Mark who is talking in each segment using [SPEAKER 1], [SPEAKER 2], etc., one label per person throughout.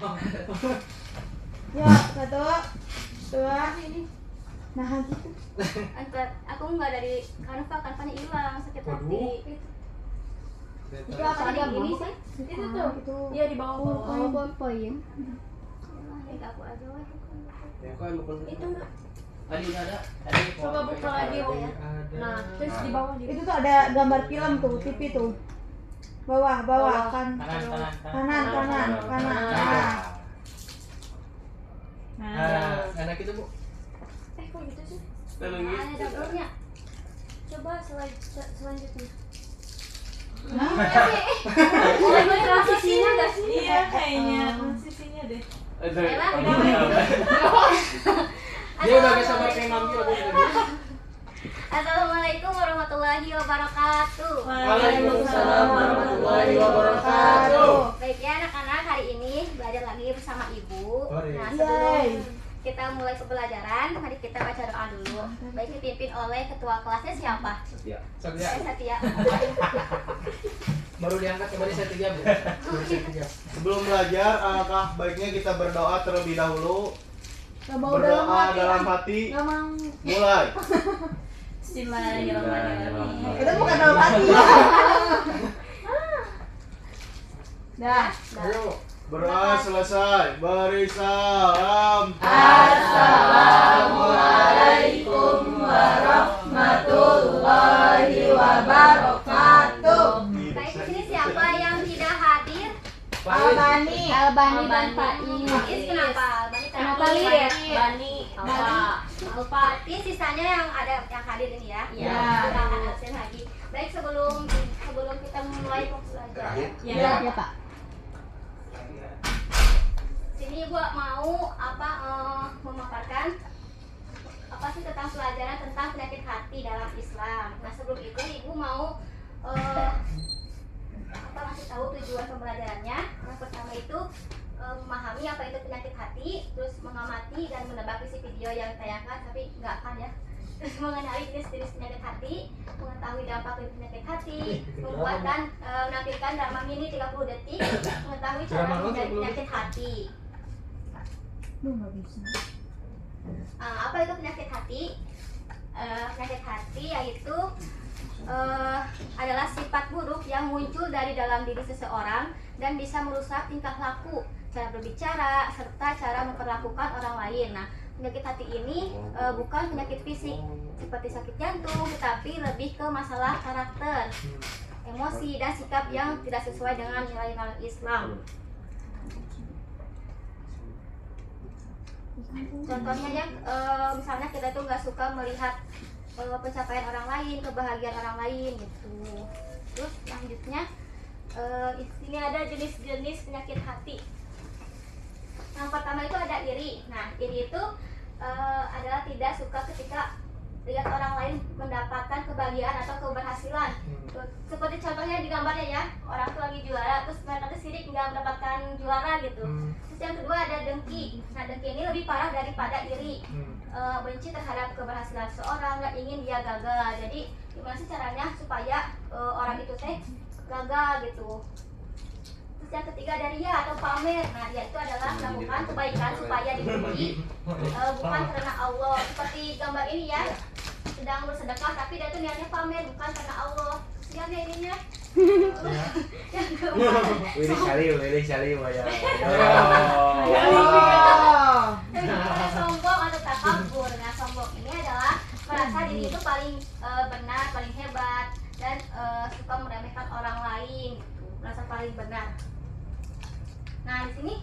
[SPEAKER 1] Ya, satu, dua, ini. Nah, gitu.
[SPEAKER 2] Aku nggak dari kanvanya hilang, sakit hati.
[SPEAKER 1] Itu apa ada
[SPEAKER 2] Ini
[SPEAKER 1] buku
[SPEAKER 2] sih?
[SPEAKER 1] Itu tuh.
[SPEAKER 3] Itu iya di bawah.
[SPEAKER 1] Poin.
[SPEAKER 2] Ya aku aja weh.
[SPEAKER 4] Ya kan bukan
[SPEAKER 2] Itu
[SPEAKER 4] tadi udah ada.
[SPEAKER 3] Coba buka lagi ya. Nah, terus di bawah gitu.
[SPEAKER 1] Itu tuh ada gambar film tuh, TV tuh. Bawah kan. Kanan.
[SPEAKER 4] Nah, enak itu Bu.
[SPEAKER 2] kok gitu sih?
[SPEAKER 4] Memang
[SPEAKER 2] Ada
[SPEAKER 4] gitu.
[SPEAKER 2] dapurnya. Coba selanjutnya.
[SPEAKER 3] Ada
[SPEAKER 2] transisinya nggak sih?
[SPEAKER 3] Iya, kayaknya transisinya deh.
[SPEAKER 4] Dia udah bisa pakai manggil aku juga.
[SPEAKER 2] Assalamualaikum warahmatullahi wabarakatuh.
[SPEAKER 4] Waalaikumsalam warahmatullahi wabarakatuh.
[SPEAKER 2] Baik ya anak-anak, hari ini belajar lagi bersama Ibu.
[SPEAKER 4] Mari.
[SPEAKER 2] Nah, sebelum kita mulai pembelajaran, mari kita baca doa dulu. Baik dipimpin oleh ketua kelasnya siapa?
[SPEAKER 4] Setia.
[SPEAKER 2] Setia.
[SPEAKER 4] Baru diangkat kembali saya tiga Bu.
[SPEAKER 5] Sebelum belajar, alangkah baiknya kita berdoa terlebih dahulu.
[SPEAKER 1] Bau dalam
[SPEAKER 5] Berdoa
[SPEAKER 1] hati.
[SPEAKER 5] dalam hati.
[SPEAKER 1] Memang
[SPEAKER 5] Mulai.
[SPEAKER 3] Bismillahirrahmanirrahim.
[SPEAKER 1] itu bukan dalam hati. Dah.
[SPEAKER 4] Ayo.
[SPEAKER 5] Berdoa selesai. Beri salam.
[SPEAKER 1] Assalamualaikum warahmatullahi wabarakatuh.
[SPEAKER 2] Baik, di sini siapa yang tidak hadir?
[SPEAKER 1] Albani dan
[SPEAKER 3] Albani.
[SPEAKER 2] Is kenapa? Albani
[SPEAKER 1] Kenapa,
[SPEAKER 2] hadir.
[SPEAKER 1] Lid?
[SPEAKER 3] Bani, Alfa.
[SPEAKER 2] Berarti sisanya yang ada yang hadir ini ya.
[SPEAKER 3] Iya.
[SPEAKER 2] Kita akan absen lagi. Baik, sebelum kita mulai belajar.
[SPEAKER 3] Ya.
[SPEAKER 1] Ya, Pak.
[SPEAKER 2] Sini Ibu mau memaparkan apa sih tentang pelajaran tentang penyakit hati dalam Islam. Nah, sebelum itu Ibu mau ngasih tahu tujuan pembelajarannya. Yang pertama itu memahami apa itu penyakit hati, terus mengamati dan menebak isi video yang ditayangkan, tapi nggak akan ya. Terus mengenali jenis-jenis penyakit hati, mengetahui dampak dari penyakit hati, membuat dan menampilkan drama mini 30 detik, mengetahui cara menghindari penyakit hati. Apa itu penyakit hati? Penyakit hati yaitu adalah sifat buruk yang muncul dari dalam diri seseorang dan bisa merusak tingkah laku, cara berbicara, serta cara memperlakukan orang lain. Nah, penyakit hati ini bukan penyakit fisik seperti sakit jantung, tetapi lebih ke masalah karakter, emosi, dan sikap yang tidak sesuai dengan nilai-nilai Islam. Contohnya ya, misalnya kita tuh nggak suka melihat pencapaian orang lain, kebahagiaan orang lain gitu. Terus selanjutnya di sini ada jenis-jenis penyakit hati. Yang pertama itu ada iri. Nah, iri itu adalah tidak suka ketika lihat orang lain mendapatkan kebahagiaan atau keberhasilan. Seperti contohnya di gambarnya ya, orang tuh lagi juara, terus mereka tuh sirik nggak mendapatkan juara gitu. Terus yang kedua ada dengki. Nah, dengki ini lebih parah daripada iri. Benci terhadap keberhasilan seorang, nggak ingin dia gagal. Jadi gimana sih caranya supaya orang itu teh gagal gitu. Terus yang ketiga ada ria atau pamer. Nah, ria itu adalah melakukan kebaikan supaya dipuji, bukan karena Allah. Seperti gambar ini ya, sedang bersedekah tapi dia tuh niatnya pamer, bukan karena Allah. Siapa ininya? Yang keempat
[SPEAKER 5] Willy Salim ya.
[SPEAKER 2] yang kedua sombong atau takabur. Nah, sombong ini adalah merasa diri itu paling benar, paling hebat, dan suka meremehkan orang lain, merasa paling benar. Nah, di sini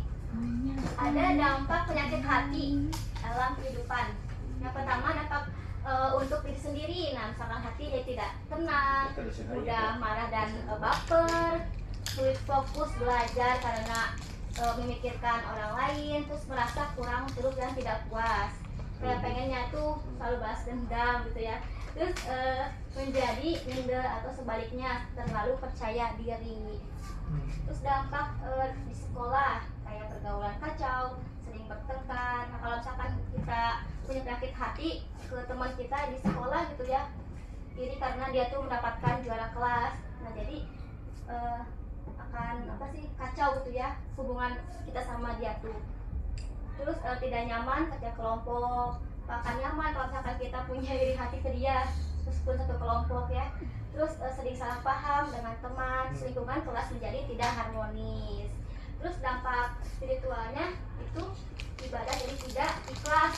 [SPEAKER 2] ada dampak penyakit hati dalam kehidupan. Yang pertama dampak untuk diri sendiri. Nah, misalkan hati dia tidak tenang, mudah marah dan baper, sulit fokus belajar karena memikirkan orang lain, terus merasa kurang terus dan tidak puas. Kayak pengennya tuh selalu balas dendam gitu ya. Terus menjadi minder atau sebaliknya terlalu percaya diri. Terus dampak di sekolah kayak pergaulan kacau, sering bertengkar. Nah, kalau misalkan kita punya penyakit hati ke teman kita di sekolah gitu ya, iri karena dia tuh mendapatkan juara kelas. Nah, jadi akan kacau gitu ya, hubungan kita sama dia tuh. Terus tidak nyaman kerja kelompok, akan nyaman kalau misalkan kita punya iri hati ke dia meskipun satu kelompok ya. Terus sering salah paham dengan teman, lingkungan kelas menjadi tidak harmonis. Terus dampak spiritualnya itu ibadah jadi tidak ikhlas,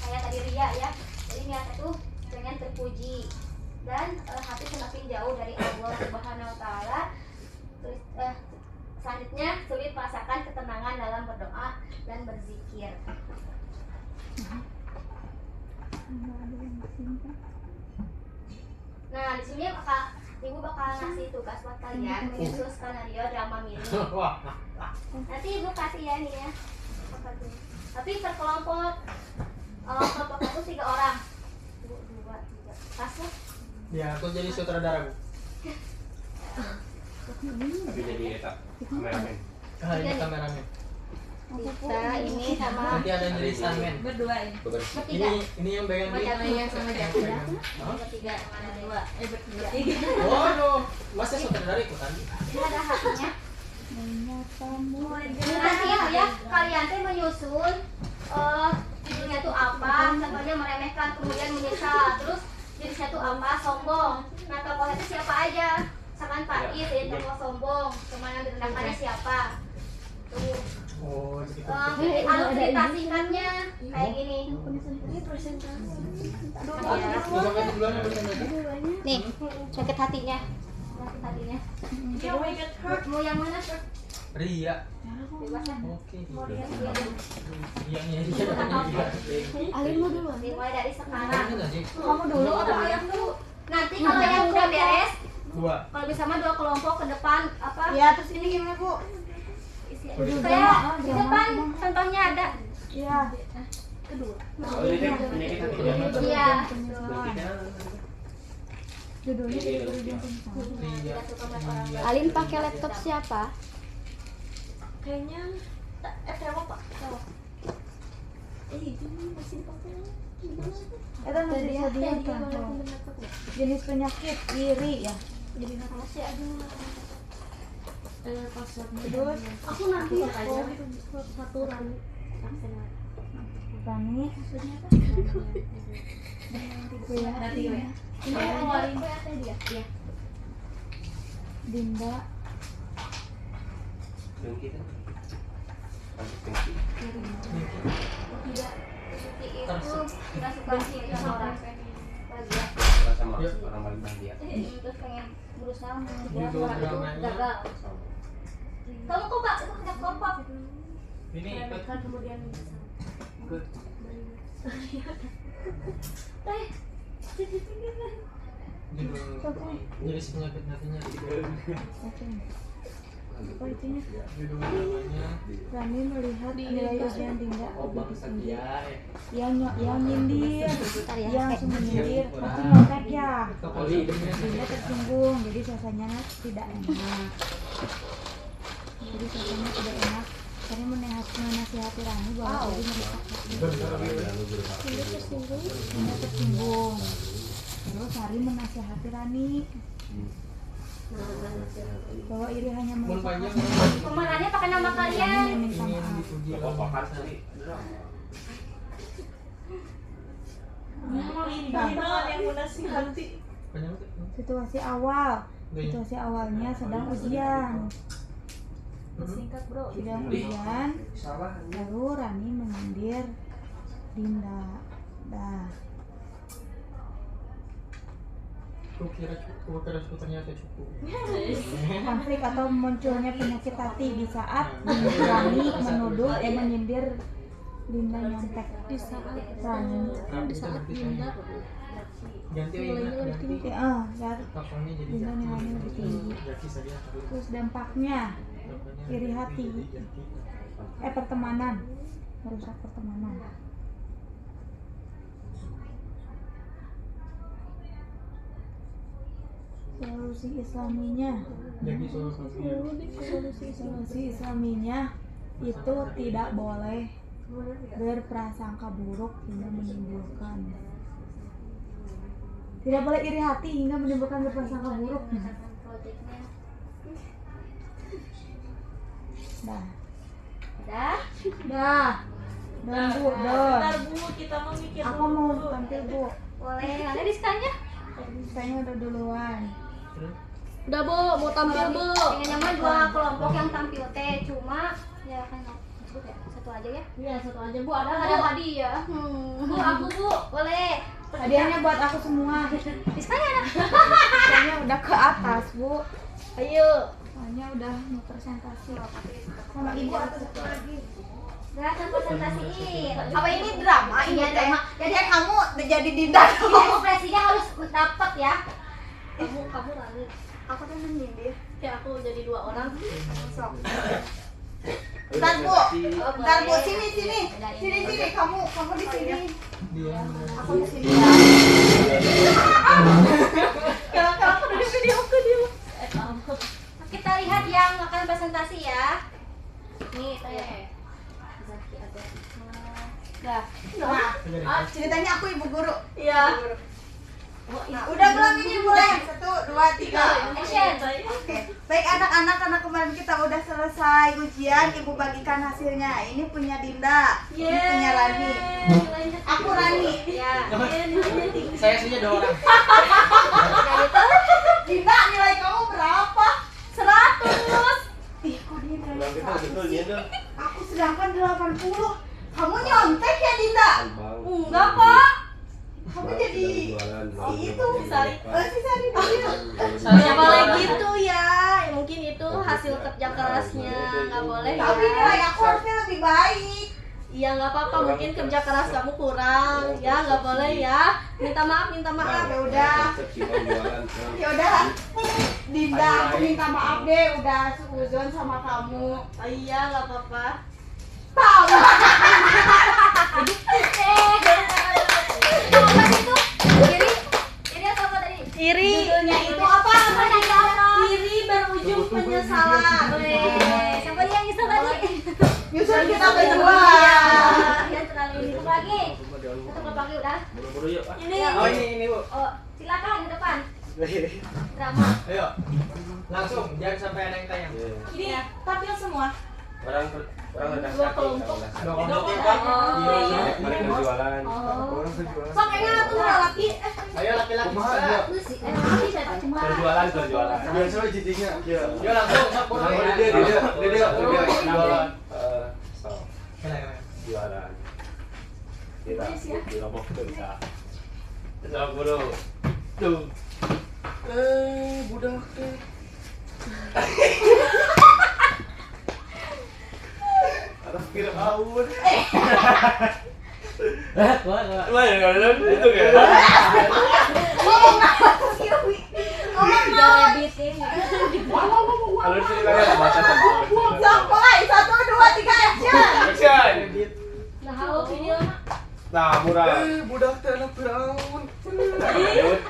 [SPEAKER 2] kayak tadi ria ya. Jadi niatnya tuh pengen terpuji dan hati semakin jauh dari Allah Subhanahu Wa Taala. Terus selanjutnya sulit merasakan ketenangan dalam berdoa dan berzikir. Nah, di sini Ibu bakal ngasih tugas buat kalian menyusun skenario drama miring. Nanti Ibu kasih ya nih ya. Tapi per kelompok, kelompok itu 3 orang. 2, 3. Masuk?
[SPEAKER 4] Ya, aku jadi sutradara, Bu.
[SPEAKER 6] Tapi jadi eta kameramen.
[SPEAKER 4] Ini kameramen.
[SPEAKER 2] Kita ini sama
[SPEAKER 4] Nanti ada yang jadi stuntman.
[SPEAKER 3] Berdua ini.
[SPEAKER 2] bertiga.
[SPEAKER 4] Ini yang pegang duit.
[SPEAKER 3] Yang sama Jaki.
[SPEAKER 2] Bertiga, mana 2.
[SPEAKER 3] Bertiga.
[SPEAKER 4] Waduh, masa sutradara ikutan?
[SPEAKER 2] Ini ada hatinya.
[SPEAKER 1] Menyatamu.
[SPEAKER 2] Nanti ya, kalian tuh menyusun judulnya tuh apa, contohnya meremehkan, kemudian menyesal, terus jenisnya tuh apa, sombong. Nah, tokohnya itu siapa aja? Misalkan Pak Is, ya tokoh sombong, teman yang direndahkannya siapa? Tuh.
[SPEAKER 4] Oh, gitu.
[SPEAKER 2] Alur cerita singkatnya kayak gini.
[SPEAKER 3] Ini presentasi.
[SPEAKER 4] Sampai di bulan presentasi.
[SPEAKER 2] Nih, sakit hatinya. Sakit hatinya. Mau yang mana?
[SPEAKER 4] Ria.
[SPEAKER 2] Bebas ya.
[SPEAKER 4] Oke.
[SPEAKER 2] Mau yang
[SPEAKER 4] Iya.
[SPEAKER 2] Alin mau dulu. Dimulai dari sekarang.
[SPEAKER 1] Kamu dulu atau ayah dulu?
[SPEAKER 2] Nanti kalau yang udah beres,
[SPEAKER 4] 2.
[SPEAKER 2] kalau bisa mah 2 kelompok ke depan apa?
[SPEAKER 1] Ya, terus ini gimana, Bu?
[SPEAKER 2] Kayak di depan contohnya ada.
[SPEAKER 1] Iya.
[SPEAKER 2] Kedua.
[SPEAKER 6] Oh, ini kan penyakit hati jantung.
[SPEAKER 2] Iya.
[SPEAKER 1] Judulnya
[SPEAKER 4] Ria.
[SPEAKER 2] Alin pakai laptop siapa?
[SPEAKER 3] Kayaknya Ewa Pak. Ewa. Itu masih dipakai.
[SPEAKER 1] itu masih disediakan tuh. Jenis penyakit iri ya.
[SPEAKER 2] Jadi masih ada.
[SPEAKER 1] Terus
[SPEAKER 3] Aku nanti satu rani.
[SPEAKER 1] Rani.
[SPEAKER 3] Nanti ya.
[SPEAKER 2] Ini ngeluarin dia. Iya.
[SPEAKER 1] Dinda.
[SPEAKER 6] Dengki kan? Dengki.
[SPEAKER 2] Tidak. Itu tidak suka sih sama orang. Bahagia.
[SPEAKER 6] Sama orang paling bahagia.
[SPEAKER 2] Terus pengen berusaha
[SPEAKER 4] Judul
[SPEAKER 2] mengejar orang itu
[SPEAKER 4] dramanya.
[SPEAKER 2] gagal. Kamu kok Pak, itu ada kelompok.
[SPEAKER 4] Ini
[SPEAKER 3] Kan kemudian
[SPEAKER 4] jadi penyakit hatinya.
[SPEAKER 1] Apa itunya?
[SPEAKER 4] Judul dramanya
[SPEAKER 1] Rani melihat nilai ujian Dinda
[SPEAKER 4] Oh
[SPEAKER 1] lebih
[SPEAKER 4] bangsa
[SPEAKER 1] tinggi.
[SPEAKER 4] dia.
[SPEAKER 1] Yang nyindir,
[SPEAKER 2] ya.
[SPEAKER 1] yang langsung menyindir, pasti nyontek ya.
[SPEAKER 4] Kali
[SPEAKER 1] Dinda tersinggung, jadi suasananya tidak enak. Jadi suasananya tidak enak. Karena menasihati Rani bahwa jadi merusak hati. Dinda tersinggung. Terus Sari menasihati Rani bahwa iri hanya
[SPEAKER 4] Mun
[SPEAKER 1] merusak
[SPEAKER 4] panjang
[SPEAKER 1] hati.
[SPEAKER 2] Pemenangnya pakai nama kalian.
[SPEAKER 1] Rani meminta
[SPEAKER 4] ingin
[SPEAKER 1] maaf.
[SPEAKER 4] dipuji
[SPEAKER 6] Apa-apaan sih?
[SPEAKER 1] Situasi awalnya sedang ujian.
[SPEAKER 3] singkat bro.
[SPEAKER 1] Sedang ujian, lalu Rani menyindir Dinda. Dah.
[SPEAKER 4] kukira ternyata cukup.
[SPEAKER 1] Konflik atau munculnya penyakit hati di saat Rani menuduh menyindir Dinda nyontek.
[SPEAKER 3] Di saat
[SPEAKER 1] Rani.
[SPEAKER 3] Dinda
[SPEAKER 4] Ganti ganti.
[SPEAKER 1] Ya,
[SPEAKER 4] Kapannya jadi
[SPEAKER 1] Dinda
[SPEAKER 4] jaki.
[SPEAKER 1] nilainya lebih tinggi.
[SPEAKER 4] Jaki saja terus.
[SPEAKER 1] Terus dampaknya iri hati. Pertemanan, merusak pertemanan. Solusi islaminya.
[SPEAKER 4] Jadi
[SPEAKER 1] Solusi islaminya itu tidak boleh berprasangka buruk hingga menimbulkan. Tidak boleh iri hati hingga menimbulkan berprasangka buruk. Nah,
[SPEAKER 2] Udah.
[SPEAKER 1] Dah. Don Bu, don.
[SPEAKER 3] Bentar Bu, kita mau mikir
[SPEAKER 1] Aku mau tampil Bu.
[SPEAKER 2] Boleh. Mana diskanya?
[SPEAKER 1] Saya udah duluan.
[SPEAKER 3] Udah Bu, mau tampil Bu.
[SPEAKER 2] Pengen nyaman dua kelompok yang tampil teh, cuma ya kan cukup ya, satu aja ya.
[SPEAKER 3] Iya, satu aja Bu, ada
[SPEAKER 2] Ada hadiah. Bu, aku Bu, boleh.
[SPEAKER 1] Hadiahnya buat aku semua.
[SPEAKER 2] Diskanya ada.
[SPEAKER 1] Saya udah ke atas Bu.
[SPEAKER 3] Ayo.
[SPEAKER 1] Soalnya udah mau presentasi. Sama ibu atau satu lagi.
[SPEAKER 2] Udah kan presentasiin.
[SPEAKER 7] Apa ini drama? Ini
[SPEAKER 2] Iya,
[SPEAKER 7] drama.
[SPEAKER 2] drama.
[SPEAKER 7] Jadi kamu jadi Dinda.
[SPEAKER 2] Ekspresinya harus dapat ya.
[SPEAKER 3] Kamu lari.
[SPEAKER 7] Aku tuh menyindir.
[SPEAKER 3] Ya aku jadi 2 orang.
[SPEAKER 7] Sok. Bentar Bu, bentar Bu, sini. Sini, kamu di sini. Aku di sini ya. Kalau aku di video aku dia.
[SPEAKER 2] Kita lihat yang akan presentasi ya. Nih, saya. Dah.
[SPEAKER 7] Nah, ceritanya aku ibu guru.
[SPEAKER 3] Iya.
[SPEAKER 7] Nah, udah belum ini mulai? 1, 2, 3.
[SPEAKER 2] Action.
[SPEAKER 7] Oke. Baik anak-anak, karena kemarin kita udah selesai ujian, ibu bagikan hasilnya. Ini punya Dinda, ini punya Rani. Aku Rani.
[SPEAKER 2] Ya.
[SPEAKER 4] Saya aslinya 2 orang.
[SPEAKER 7] Dinda, nilai kamu berapa? 100. Ih, kok dia nilai
[SPEAKER 6] Betul
[SPEAKER 7] 100
[SPEAKER 6] dia
[SPEAKER 7] sih?
[SPEAKER 6] tuh.
[SPEAKER 7] Aku sedangkan 80. Kamu nyontek ya, Dinda?
[SPEAKER 3] Enggak Pak.
[SPEAKER 7] Kamu jadi si itu si Sari dia.
[SPEAKER 3] Nggak boleh gitu ya. Mungkin itu hasil kerja kerasnya. Nggak boleh ya.
[SPEAKER 7] Tapi nilai aku harusnya lebih baik.
[SPEAKER 3] Iya nggak apa-apa. Mungkin kerja keras kamu kurang. Ya nggak boleh ya. Minta maaf.
[SPEAKER 7] Ya udah. Ya udah. Dinda, aku minta maaf deh udah seuzon sama kamu.
[SPEAKER 3] Iya nggak apa-apa.
[SPEAKER 7] Tahu.
[SPEAKER 2] Apa itu? Jadi atau apa tadi?
[SPEAKER 3] Iri.
[SPEAKER 7] Judulnya itu apa?
[SPEAKER 3] Iri berujung penyesalan.
[SPEAKER 2] Siapa yang nyesel tadi?
[SPEAKER 7] Nyusul kita berdua.
[SPEAKER 2] Ya terlalu ini. Tutup lagi. Tutup lagi udah.
[SPEAKER 6] Buru-buru yuk.
[SPEAKER 3] Ini.
[SPEAKER 4] Oh ini Bu.
[SPEAKER 2] Oh, silakan di depan. Drama.
[SPEAKER 4] Ayo. Langsung, jangan sampai ada yang tayang.
[SPEAKER 3] Ini tampil semua.
[SPEAKER 6] Orang udah
[SPEAKER 3] Dua kelompok.
[SPEAKER 4] Ada kelompok ya Pak?
[SPEAKER 6] Iya, balik berjualan.
[SPEAKER 4] Orang berjualan.
[SPEAKER 7] Sok kayaknya tuh laki.
[SPEAKER 4] Ayo laki-laki.
[SPEAKER 6] Berjualan.
[SPEAKER 5] Biasa aja jadinya. Ya.
[SPEAKER 4] Yo langsung sok
[SPEAKER 5] Sama
[SPEAKER 4] boleh.
[SPEAKER 5] Dede jualan.
[SPEAKER 6] So,
[SPEAKER 4] Keren.
[SPEAKER 6] jualan. Kita di Lombok itu bisa. Sok buru. Tuh.
[SPEAKER 5] Budak teh. Ada Fir'aun.
[SPEAKER 6] Wah, ya itu kan. Kalau ceritanya apa bahasa
[SPEAKER 7] Sok mulai 1, 2, 3 action.
[SPEAKER 6] Action.
[SPEAKER 3] Nah halo video.
[SPEAKER 6] Nah, murah.
[SPEAKER 5] Budak teh anak Fir'aun.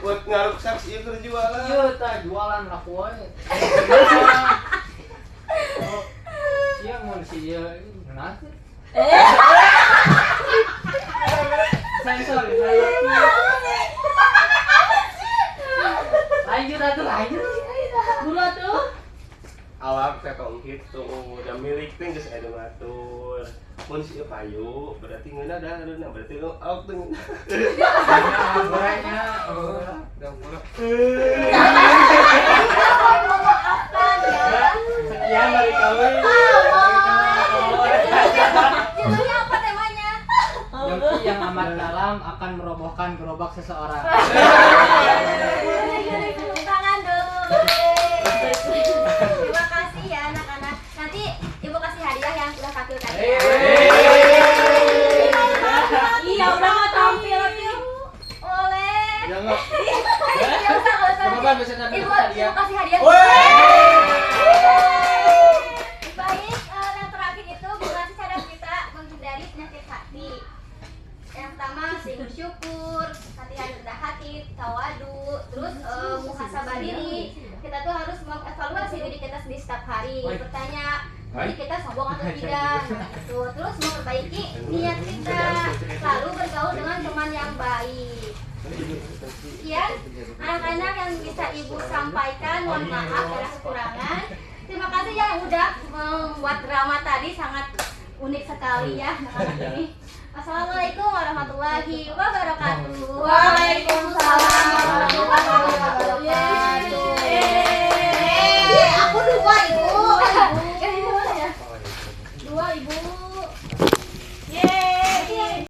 [SPEAKER 6] Buat ngaruk saksi itu jualan.
[SPEAKER 4] Iya, ta jualan laku wae. Siang mau si dia nanti. Sensor saya. Lanjut
[SPEAKER 3] Dulu tuh.
[SPEAKER 6] Awak tetong gitu, udah milik teh geus aya ngatur. Mun si payu berarti ngeuna da hareuna berarti lu awak teh.
[SPEAKER 4] Gorengnya, udah murah. Sekian dari kami.
[SPEAKER 2] Judulnya apa temanya?
[SPEAKER 4] Nyongki yang amat dalam akan merobohkan gerobak seseorang.
[SPEAKER 2] Tepuk tangan dulu. Terima kasih ya anak-anak. Nanti ibu kasih hadiah yang udah tampil tadi.
[SPEAKER 3] Iya udah nggak tampil.
[SPEAKER 2] Oleh.
[SPEAKER 5] Ya enggak.
[SPEAKER 2] Ya usah kalau
[SPEAKER 4] Coba bisa tampil
[SPEAKER 2] ibu
[SPEAKER 4] hadiah.
[SPEAKER 2] kasih hadiah. Baik, yang terakhir itu gimana cara kita menghindari penyakit hati. Yang pertama sih bersyukur, latihan rendah hati, tawadu, terus muhasabah diri. Kita tuh harus mengevaluasi diri kita sendiri setiap hari. Bertanya, diri kita sombong atau tidak. Nah, itu. Terus memperbaiki niat kita. Lalu bergaul dengan teman yang baik. Sekian anak-anak yang bisa ibu sampaikan. Mohon maaf ada kekurangan. Terima kasih ya yang udah membuat drama tadi sangat unik sekali ya anak-anak ini. Assalamualaikum warahmatullahi wabarakatuh.
[SPEAKER 3] Waalaikumsalam